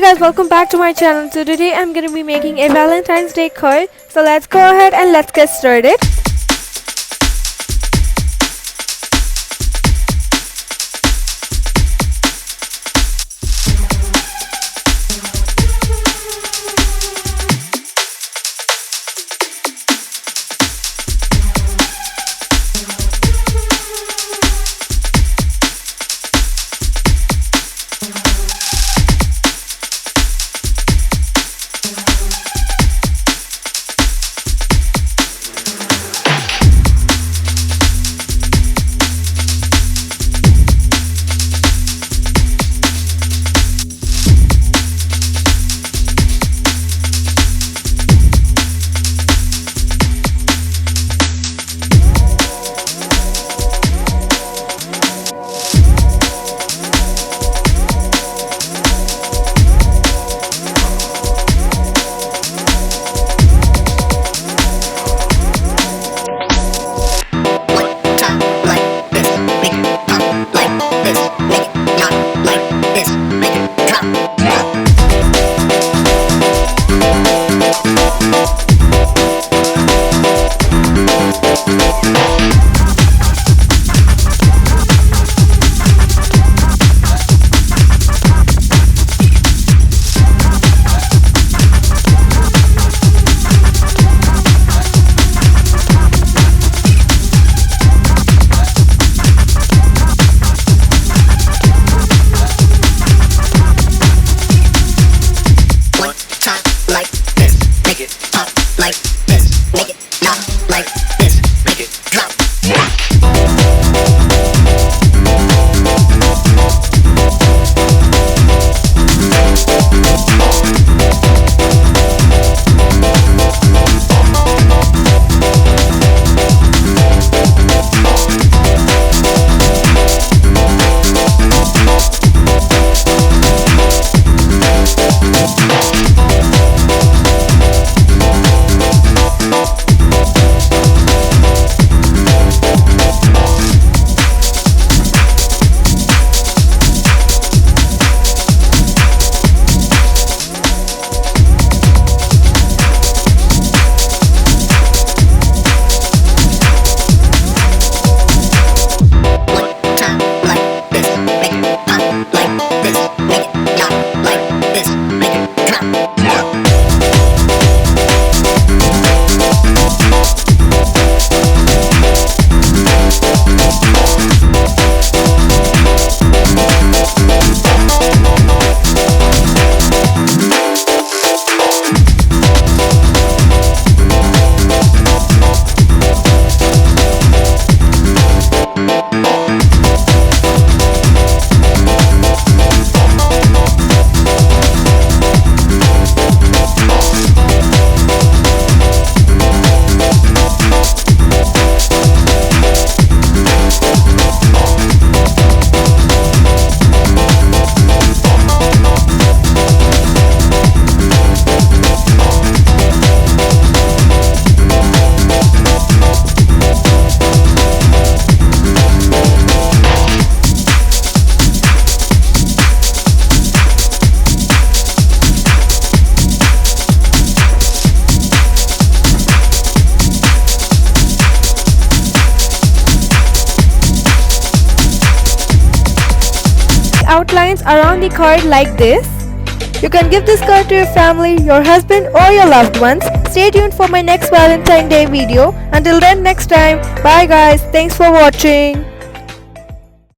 Guys, welcome back to my channel. So today I'm going to be making a Valentine's Day card. So let's go ahead and let's get started. Outlines around the card like this. You can give this card to your family, your husband or your loved ones. Stay tuned for my next Valentine Day video. Until then, next time. Bye guys. Thanks for watching.